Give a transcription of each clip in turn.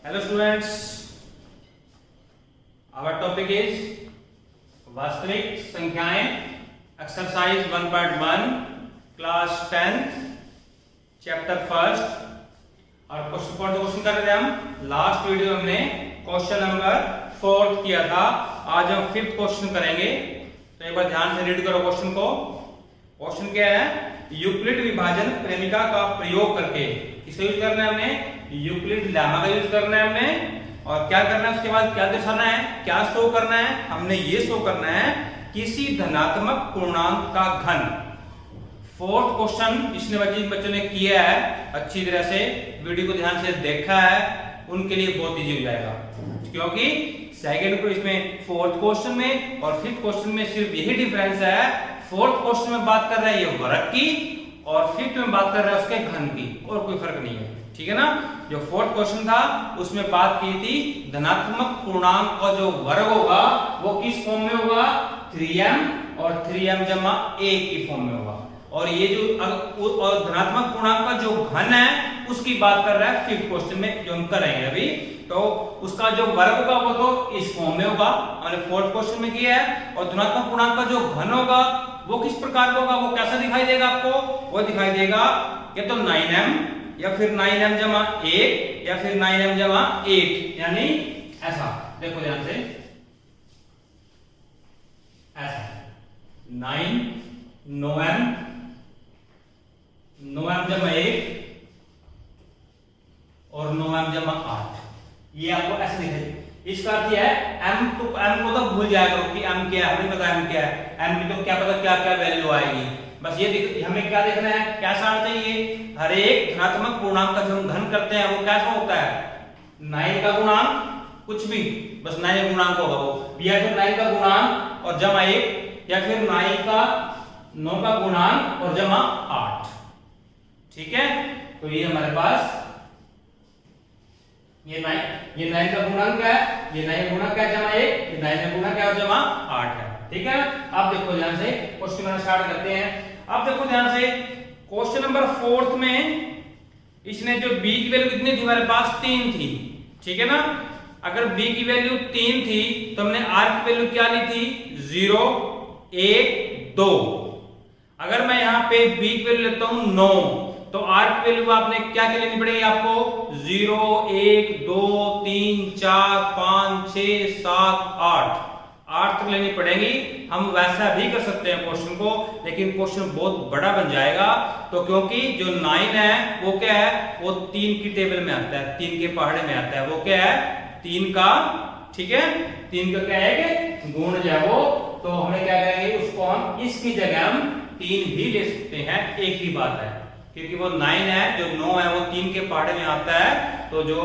Hello students, our topic is वास्तविक संख्याएं exercise 1.1 class 10th chapter first. और question कर रहे थे हम। लास्ट वीडियो हमने क्वेश्चन नंबर 4 किया था, आज हम 5th क्वेश्चन करेंगे। तो एक बार ध्यान से रीड करो क्वेश्चन को। क्वेश्चन क्या है? यूक्लिड विभाजन प्रेमिका का प्रयोग करके किसे यूज करना है हमने? यूक्लिड लेमा का यूज करना है हमने। और क्या करना है उसके बाद क्या दर्शाना है, क्या शो करना है? हमने ये शो करना है किसी धनात्मक पूर्णांक का घन। 4th क्वेश्चन जिसने बच्चों ने किया है अच्छी तरह से, वीडियो को ध्यान से देखा है, उनके लिए बहुत इजी हो जाएगा। क्योंकि सेकंड को इसमें 4th क्वेश्चन में और 5th क्वेश्चन में सिर्फ यही डिफरेंस है। 4th क्वेश्चन में बात कर रहा है ये वर्ग की और 5th में बात कर रहा है उसके घन की, और कोई फर्क नहीं है। ठीक है ना? जो 4th क्वेश्चन था उसमें बात की थी धनात्मक पूर्णांक का जो वर्ग होगा वो किस फॉर्म में होगा? 3m और 3m जमा 1 की फॉर्म में होगा। और ये जो और धनात्मक पूर्णांक का जो घन है उसकी बात कर रहा है 5th क्वेश्चन में, जो हम करेंगे अभी। तो उसका जो वर्ग होगा वो तो इस फॉर्म में होगा, हमने 4th क्वेश्चन में किया है। और धनात्मक पूर्णांक का जो घन होगा वो किस प्रकार का होगा, वो कैसा दिखाई देगा आपको? वो दिखाई देगा या तो 9m या फिर 9m जमा 1 या फिर 9m जमा 8, यानी ऐसा। देखो ध्यान से, ऐसा 9m जमा 1 और 9m जमा 8, ये आपको ऐसे दिखाई। इसका अर्थ है m को तो भूल जाएगा कि m क्या है, हमें पता है m क्या है। m की तो क्या पता क्या क्या वैल्यू आएगी। बस ये हमें क्या देखना है, कैसा आना चाहिए? हर एक धनात्मक पूर्णांक का जो हम घन करते हैं वो कैसा होता है? 9 का गुणांक कुछ भी, बस 9 गुणांक होगा वो, या फिर 9 का गुणांक और जमा 1, या फिर 9 का गुणांक और जमा 8। ठीक है? तो ये हमारे पास ये 9 का गुणांक है, ये 9 गुणा क्या जमा 1, ये 9 गुणा क्या जमा 8 है। ठीक है? अब देखो ध्यान से क्वेश्चन करना स्टार्ट करते हैं। अब देखो ध्यान से क्वेश्चन नंबर 4th में इसने जो b की वैल्यू कितनी थी हमारे पास? 3 थी। ठीक है ना? अगर b की वैल्यू 3 थी तो हमने r की वैल्यू क्या ली थी? 0 1 2। अगर मैं यहां पे b की वैल्यू लेता हूं 9, तो r की वैल्यू आपने क्या लेनी पड़ेगी आपको? 0 1 2 3 4 5 6 7 8 तक लेनी पड़ेगी। हम वैसा भी कर सकते हैं क्वेश्चन को, लेकिन क्वेश्चन बहुत बड़ा बन जाएगा। तो क्योंकि जो 9 है वो क्या है? वो 3 की टेबल में आता है, 3 के पहाड़े में आता है। वो क्या है? 3 का, ठीक है, 3 का क्या है कि गुण जो है वो। तो हमें क्या करेंगे, उसको हम इसकी जगह हम 3 भी ले सकते हैं, एक ही बात है। क्योंकि वो 9 है, जो 9 है वो 3 के पहाड़े में आता है। तो जो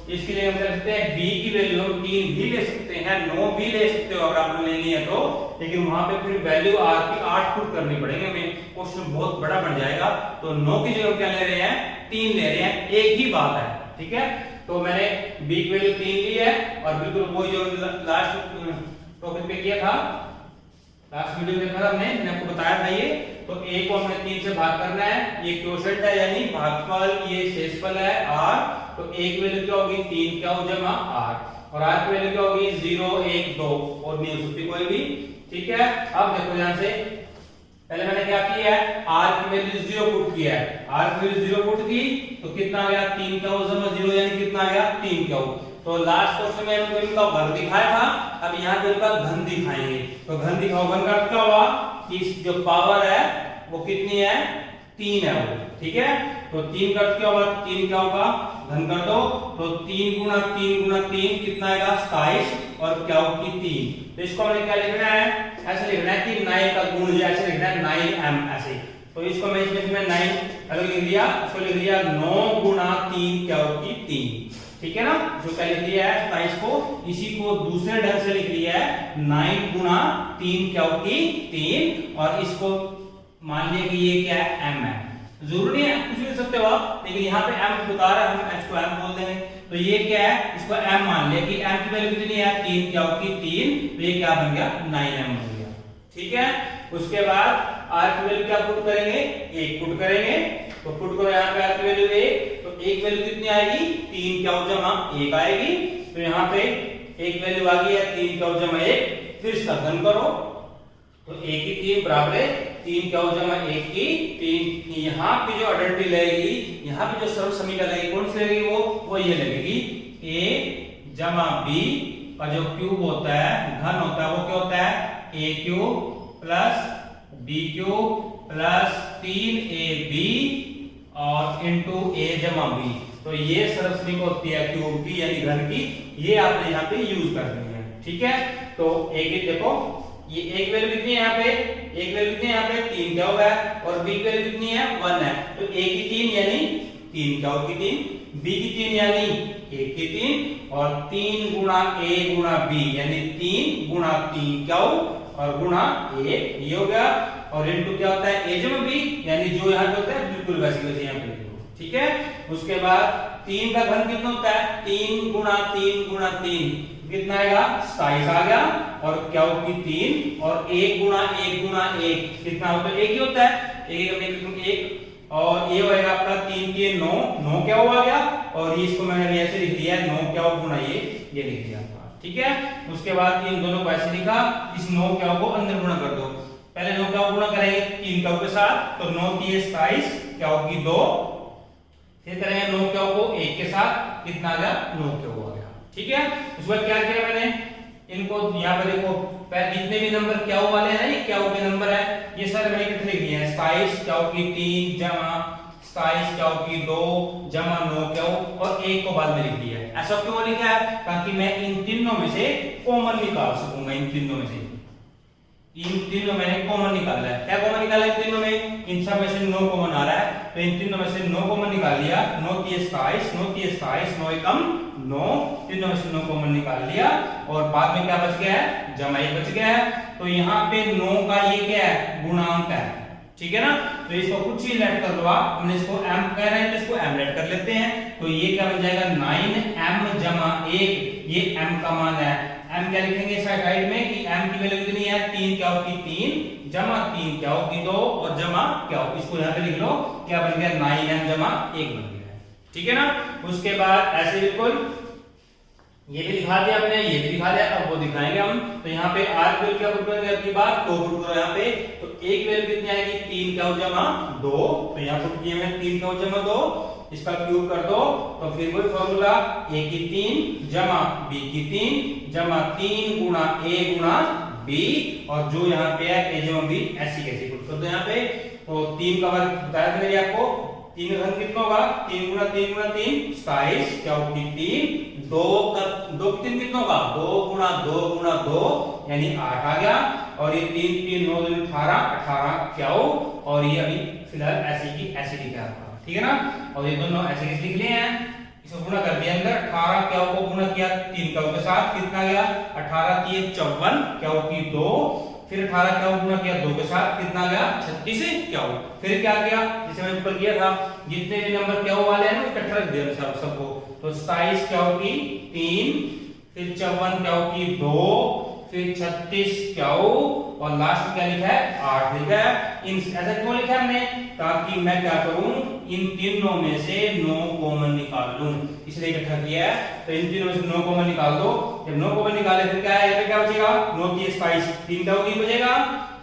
इसके लिए हम कर सकते हैं b की वैल्यू 3 भी ले सकते हैं, 9 भी ले सकते हो अगर आपने लेनी है तो। लेकिन वहां पे फिर वैल्यू r की 8 पुट करनी पड़ेगी हमें, क्वेश्चन बहुत बड़ा बन जाएगा। तो 9 की जगह क्या ले रहे हैं? 3 ले रहे हैं, एक ही बात है। ठीक है? तो मैंने b की वैल्यू 3 ली है, और बिल्कुल वही जो लास्ट टॉपिक पे किया था, लास्ट वीडियो में था मैंने आपको बताया था ये। तो a को हमने 3 से भाग करना है, ये क्वोशंट है यानी भागफल, ये शेषफल है r। तो a की वैल्यू क्या होगी? 3 क्या हो जमा r, और r की वैल्यू क्या होगी? 0 1 2, और नहीं हो सकती कोई भी। ठीक है? अब देखो ध्यान से, पहले मैंने क्या किया है? r की वैल्यू 0 पुट किया है। r की वैल्यू 0 पुट की तो कितना आ गया? 3 क्या हो जमा 0, यानी कितना आ गया? 3 क्या हो। तो लास्ट क्वेश्चन में हमने इनका वर्ग दिखाया था, अब यहाँ पे इनका घन दिखाएंगे। तो घन दिखाओ, घन का क्या हुआ कि जो पावर है वो कितनी है? 3 है वो। ठीक है? तो 3 का क्या होगा? 3 क्या होगा? घन कर दो, तो 3 गुना 3 गुना 3 कितना आएगा? 27, और क्या होगी? 3। तो इसको हमने क्या लिखना है? ऐसे लिखना है कि 9 का गुण ऐसे लिखना है 9m ऐसे। तो इसको मैं इसमें 9 अलग लिख दिया, इसको लिख दिया 9 गुना 3 क्या होगी? 3। ठीक है ना? जो क्या लिख दिया है 27 को, इसी को दूसरे ढंग से लिख लिया है 9 गुना 3 क्या होगी? 3। और इसको मान लिया कि ये क्या है? m है। जरूरी है कुछ भी लिख सकते हो आप, लेकिन यहाँ पे m बता रहा है, हम h को m बोल देंगे। तो ये क्या है? इसको m मान लिया कि m की वैल्यू कितनी है? 3 क्या होगी? 3। तो ये क्या बन गया? 9m बन गया। ठीक है? उसके बाद r की वैल्यू क्या पुट करेंगे? 1 पुट करेंगे। तो पुट करो यहाँ पे r की वैल्यू 1, तो तो एक वैल्यू कितनी आएगी 3 क्या हो जमा 1 आएगी। तो यहाँ पे एक वैल्यू आ गई है 3 क्या हो जमा 1, फिर इसका घन करो तो 1 की 3 बराबर है 3 क्या हो जमा 1 की 3। यहाँ पे जो आइडेंटिटी लगेगी, यहाँ पे जो सर्व समीकरण लगेगी कौन सी लगेगी, वो ये लगेगी a जमा b का जो क्यूब होता है घन होता है वो क्या होता है a cube plus b cube plus 3ab और इंटू a जमा b। तो ये सर्व समीकरण होती है क्यूब की यानी घन की, ये आपने यहाँ पे यूज करनी है। ठीक है, तो एक देखो ये एक वैल्यू कितनी है यहाँ पे, एक वैल्यू कितनी है यहाँ पे 3 क्या होगा और b की वैल्यू कितनी है 1 है। तो a की 3 यानी 3 क्या होगी 3, b की 3 यानी 1 की 3 और 3 गुणा a गुणा b यानी 3 गुणा 3 क्या हो और गुणा 1 ये हो गया और इनटू क्या होता है a जमा b यानी जो यहाँ पे होता है बिल्कुल वैसे वैसे यहाँ पे लिखो। ठीक है, उसके बाद 3 का घन कितना होता है 3 गुणा 3 गुणा 3 कितना आएगा 27 आ गया और क्या होगी 3 और 1 गुणा 1 गुणा 1 कितना होता है 1 ही होता है 1 और ये होएगा आपका 3 के 9 9 क्या हुआ गया और इसको मैंने ऐसे लिख दिया 9 क्या हो गुणा ये लिख दिया आपका। ठीक है, उसके बाद इन दोनों को ऐसे लिखा, इस 9 क्या को अंदर गुणा कर दो, पहले 9 क्या गुणा करेंगे 3 क्या के साथ तो 9 3 27 क्या होगी 2, फिर करेंगे 9 क्या को 1 के साथ कितना आ गया 9 क्या हुआ गया। ठीक है, उसके बाद क्या किया मैंने इनको यहाँ पर देखो जितने भी नंबर क्या वाले हैं ये क्या के नंबर है ये सारे मैंने कितने लिख दिए हैं 27 क्या की 3 जमा 27 क्या की 2 जमा 9 क्या और 1 को बाद में लिख दिया है। ऐसा क्यों लिखा है ताकि मैं इन तीनों में से कॉमन निकाल सकूं, मैं इन तीनों में से मैंने कॉमन निकाला है। क्या कॉमन निकाला इन तीनों में, इन सब में से 9 कॉमन आ रहा है तो इन तीनों में से 9 कॉमन निकाल लिया, 9 3 27 9 3 27 9 एकम 9 तीनों में से 9 कॉमन निकाल लिया और बाद में क्या बच गया है जमा 1 बच गया है। तो यहाँ पे 9 का ये क्या है गुणांक है। ठीक है ना, तो इसको कुछ ही लेट कर दो आप, हमने इसको m कह रहे हैं तो इसको m लेट कर लेते हैं। तो ये क्या बन जाएगा 9m जमा 1, ये m का मान है। m क्या लिखेंगे साइड में कि m की वैल्यू कितनी है 3 क्या होगी 3 जमा 3 क्या होगी 2 और जमा क्या होगी, इसको यहाँ पे लिख लो क्या बन गया 9m जमा 1 बन गया। ठीक है ना, उसके बाद ऐसे बिल्कुल ये भी दिखा दिया हमने, ये भी दिखा दिया, अब वो दिखाएंगे हम। तो यहाँ पे r वैल्यू क्या पुट करेंगे आपकी बात 2 पुट करो यहाँ पे, तो एक वैल्यू कितनी आएगी 3 क्या हो जमा 2, तो यहाँ पुट किए मैं 3 क्या हो जमा 2, इसका क्यूब कर दो तो फिर वही फॉर्मूला a की 3 जमा b की 3 जमा 3 गुणा a गुणा b और जो यहाँ पे है a जमा b ऐसी कैसे पुट कर दो यहाँ पे। तो 3 का वर्ग बताया था मैंने आपको, 3 का घन कितना होगा 3 गुणा 3 गुणा 3 27 क्या होगी 3 2 का 2 3 कितना होगा 2 गुणा 2 यानी 8 आ गया और ये 3 3 9 2 18 क्या हो और ये अभी फिलहाल ऐसे की ऐसे लिखा है। ठीक है ना, और ये दोनों ऐसे कैसे लिख लिए हैं, इसको गुणा कर दिया अंदर 18 क्या को गुणा किया 3 क्या के साथ कितना गया 18 3 54 क्या हो की 2, फिर 18 क्या गुणा किया 2 के साथ कितना गया 36 क्या हो, फिर क्या किया जैसे मैंने ऊपर किया था जितने भी नंबर क्या वाले हैं ना इकट्ठा रख दिया सबको। तो 27 क्या होगी 3, फिर 54 क्या होगी 2, फिर 36 क्या हो और लास्ट में क्या लिखा है 8 लिखा है। इन ऐसा क्यों लिखा है हमने ताकि मैं क्या करूं इन तीनों में से 9 कॉमन निकाल लूं, इसलिए इकट्ठा किया है। तो इन तीनों में से 9 कॉमन निकाल दो, जब 9 कॉमन निकाले फिर क्या है यहाँ पे क्या बचेगा 9 3 22 3 क्या होगी बचेगा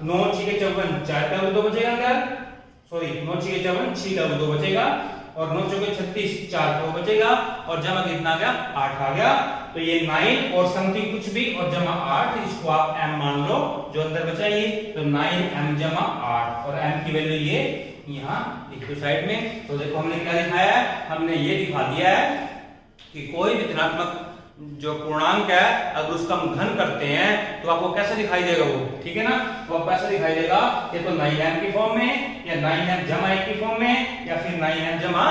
9 6 54 4 क्या 2 बचेगा अंदर, सॉरी 9 6 54 6 का 2 बचेगा और 9 चौके 36 4 का बचेगा और जमा कितना आ गया 8 आ गया। तो ये 9 और समथिंग कुछ भी और जमा 8, इसको आप m मान लो जो अंदर बचा ये, तो 9m जमा 8 और m की वैल्यू ये यहाँ लिख दो साइड में। तो देखो हमने क्या दिखाया है, हमने ये दिखा दिया है कि कोई भी धनात्मक जो पूर्णांक है अगर उसका हम घन करते हैं तो आपको कैसे दिखाई देगा वो। ठीक है ना, तो आपको ऐसा दिखाई देगा ये तो 9m की फॉर्म में या 9m जमा 1 की फॉर्म में या फिर 9m जमा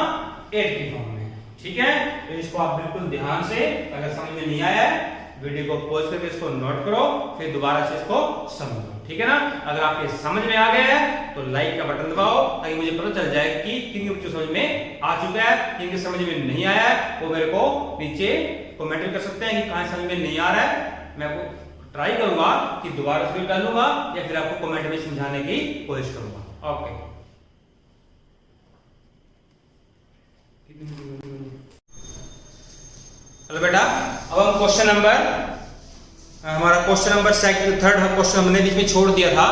8 की फॉर्म में। ठीक है, तो इसको आप बिल्कुल ध्यान से, अगर समझ में नहीं आया है वीडियो को पॉज करके इसको नोट करो फिर दोबारा से इसको समझो। ठीक है ना, अगर आपके समझ में आ गया है तो लाइक का बटन दबाओ ताकि मुझे पता चल जाए कि किन बच्चों समझ में आ चुका है, किनके समझ में नहीं आया है वो मेरे को नीचे कमेंट कर सकते हैं कि कहां समझ में नहीं आ रहा है। मैं आपको ट्राई करूंगा कि दोबारा से डालूंगा या फिर आपको कमेंट में समझाने की कोशिश करूंगा। ओके। चलो बेटा, अब हम क्वेश्चन नंबर, हमारा क्वेश्चन नंबर थर्ड क्वेश्चन हमने बीच में छोड़ दिया था,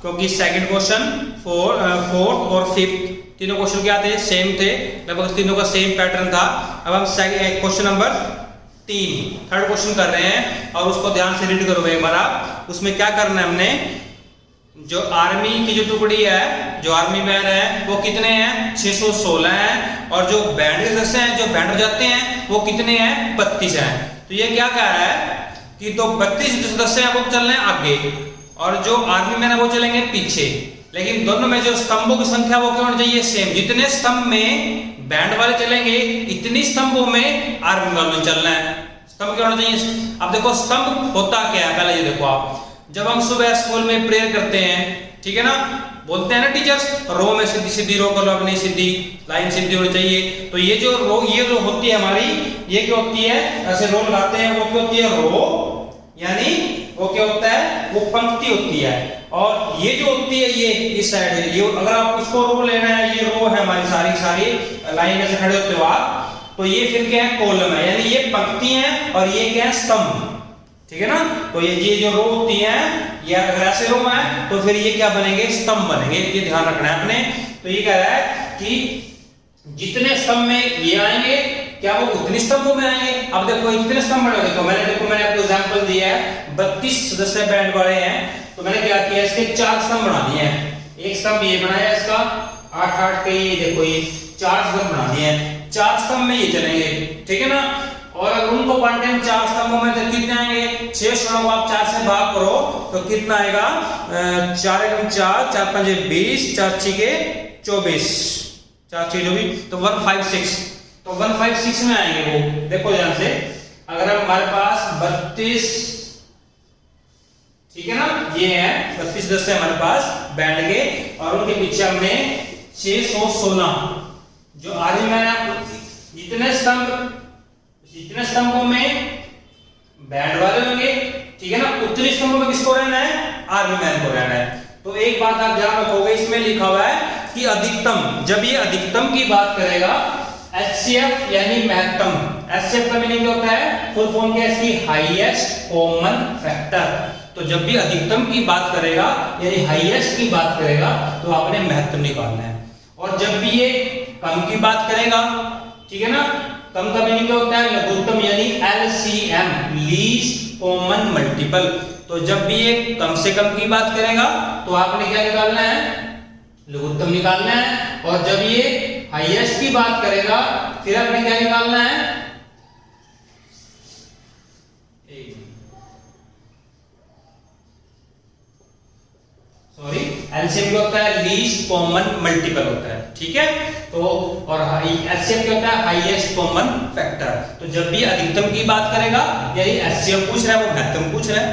क्योंकि सेकंड क्वेश्चन, फोर्थ और फिफ्थ तीनों क्वेश्चन क्या थे, सेम थे, लगभग तीनों का सेम पैटर्न था। अब हम क्वेश्चन नंबर थर्ड क्वेश्चन कर रहे हैं, और उसको ध्यान से रीड करो एक बार आप। उसमें क्या करना है हमने, जो आर्मी की जो टुकड़ी है, जो आर्मी बैंड है, वो कितने हैं, 616 हैं, और जो बैंड के सदस्य हैं, जो बैंड बजाते हैं, वो कितने हैं, 32 हैं। तो ये क्या कह रहा है कि तो 32 सदस्य हैं वो चल रहे हैं आगे, और जो आर्मी मैन है वो चलेंगे पीछे, लेकिन दोनों में जो स्तंभों की संख्या वो क्या होनी चाहिए, सेम। जितने स्तंभ में बैंड वाले चलेंगे, इतनी स्तंभों में आर्मी वालों में चलना है। स्तंभ क्या होना चाहिए। अब देखो स्तंभ होता क्या है, पहले ये देखो आप, जब हम सुबह स्कूल में प्रेयर करते हैं, ठीक है ना, बोलते हैं ना टीचर्स, रो में सीधी सीधी रो करो, अपनी सीधी लाइन सीधी होनी चाहिए। तो ये जो रो, ये जो होती है हमारी, ये क्या होती है, ऐसे रो लगाते हैं, वो क्या होती है, रो, यानी वो क्या होता है, वो पंक्ति होती है। और ये जो होती है, ये इस साइड, ये अगर आप इसको रो लेना है, ये रो है हमारी सारी लाइन में से खड़े होते हो आप, तो ये फिर क्या है, कॉलम है, यानी ये पंक्ति है, और ये क्या है, स्तंभ, ठीक है ना। तो ये जो रो होती है, या अगर ऐसे रो है, तो फिर ये क्या बनेंगे, स्तंभ बनेंगे। ये ध्यान रखना है आपने। तो ये कह रहा है कि जितने स्तंभ में ये आएंगे, क्या वो उतने स्तंभों में आएंगे। अब देखो कितने स्तंभ बने, देखो मैंने आपको एग्जांपल दिया है, 32 सदस्य बैंड वाले हैं, तो मैंने क्या किया, इसके 4 स्तंभ बना दिए हैं। एक स्तंभ ये बनाया इसका 8 के, ये देखो ये 4 स्तंभ बना दिए हैं, 4 स्तंभ में ये चलेंगे, ठीक है ना। और अगर उनको बांटे हम 4 स्तंभों में, तो कितने आएंगे, 6 स्तंभों को आप 4 से भाग करो तो कितना आएगा, 4 एकम 4, 4 पंजे 20, 4 छीके 24, 4 छीके 24, तो 156, तो 156 में आएंगे वो। देखो ध्यान से, अगर हमारे पास 32, ठीक है ना, ये है 32 सदस्य हमारे पास बैंड के, और उनके पीछे हमने 616 जो आर्मी मैन है, जितने स्तंभों में बैंड वाले होंगे, ठीक है ना, उतने स्तंभों में किसको रहना है, आर्मी मैन को रहना है। तो एक बात आप ध्यान रखोगे, इसमें लिखा हुआ है कि अधिकतम, जब ये अधिकतम की बात करेगा, HCF यानी महत्तम, HCF का मीनिंग होता है, फुल फॉर्म क्या है इसकी, हाईएस्ट कॉमन फैक्टर। तो जब भी अधिकतम की बात करेगा, यानी हाईएस्ट की बात करेगा, तो आपने महत्तम निकालना है। और जब भी ये कम की बात करेगा, ठीक है ना, कम का मीनिंग क्या होता है, लघुत्तम, यानी LCM, लीस्ट कॉमन मल्टीपल। तो जब भी ये कम से कम की बात करेगा, तो आपने क्या निकालना है, लघुत्तम निकालना है। और जब ये हाईएस्ट की बात करेगा, फिर आपने क्या निकालना है, एलसीएम क्या होता है, लीस्ट कॉमन मल्टीपल होता है, ठीक है। तो और एचसीएफ क्या होता है, हाईएस्ट कॉमन फैक्टर। तो जब भी अधिकतम की बात करेगा, यानी एचसीएफ पूछ रहा है, वो महत्तम पूछ रहा है।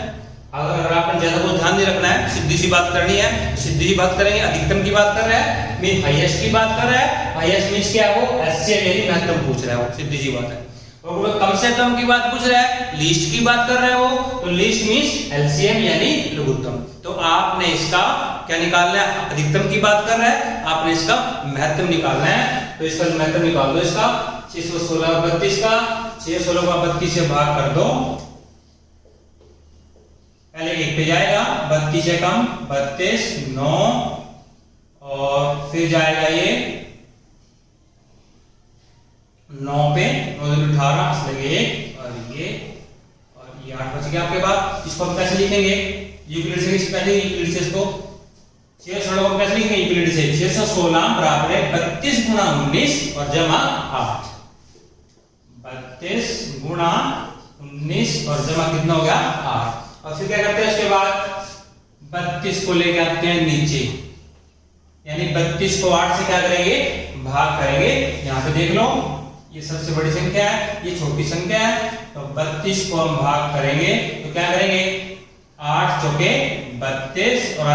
अगर आपने ज्यादा कुछ ध्यान नहीं रखना है, सीधी सी बात करनी है, सीधी सी बात करेंगे। अधिकतम की बात कर रहा है, मीन हाईएस्ट की बात कर रहा है, हाईएस्ट मींस क्या है, वो एचसीएफ यानी महत्तम पूछ रहा है, वो सीधी सी बात है। और वो कम से कम की बात पूछ रहा है, लीस्ट की बात कर रहा है वो, तो लीस्ट मींस एलसीएम यानी लघुत्तम। तो आपने इसका क्या निकालना है, अधिकतम की बात कर रहा है, आपने इसका महत्तम निकालना है। तो इसका महत्तम निकाल दो, इसका 616 32 का 616 का 32 से भाग कर दो, पहले एक पे जाएगा 32 से कम 32 9, और फिर जाएगा ये 9 पे 9 18 लगेगा 1, और ये 8 बच गया आपके पास। इसको हम कैसे लिखेंगे, यूक्लिड से पहले यूक्लिड से इसको 616 को कैसे लिखेंगे, यूक्लिड से 616 बराबर है 32 गुणा 19 और जमा 8। 32 गुणा 19 और जमा कितना हो गया 8। और फिर क्या करते हैं, उसके बाद 32 को लेके आते हैं नीचे, यानी 32 को 8 से क्या करेंगे, भाग करेंगे। यहां पे देख लो, ये सबसे बड़ी संख्या है, ये छोटी संख्या है, तो 32 को हम भाग करेंगे तो क्या करेंगे, 8 चौके 32 और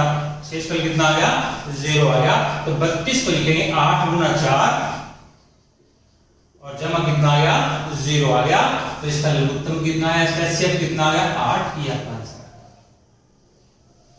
शेषफल कितना आ गया 0 आ गया। तो 32 को लिखेंगे 8 गुना 4 और जमा कितना आ गया 0 आ गया। तो इसका लघुत्तम कितना है, इसका एचसीएफ कितना आ गया 8। ये आपका आंसर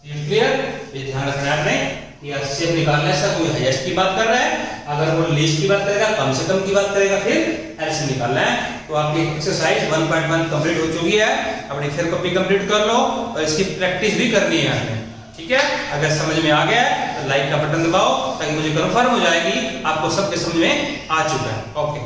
है। क्लियर, ये ध्यान रखना है आपने। या HCF निकालने से कोई हाईएस्ट की बात कर रहा है, अगर वो लीस्ट की बात करेगा, कम से कम की बात करेगा, फिर एलसीएम निकालना है। तो आपकी एक्सरसाइज 1.1 कंप्लीट हो चुकी है। अपनी फिर कॉपी कंप्लीट कर लो और इसकी प्रैक्टिस भी करनी है आपने, ठीक है। अगर समझ में आ गया तो लाइक का बटन दबाओ ताकि मुझे कंफर्म हो जाएगी आपको सबके समझ में आ चुका है। ओके।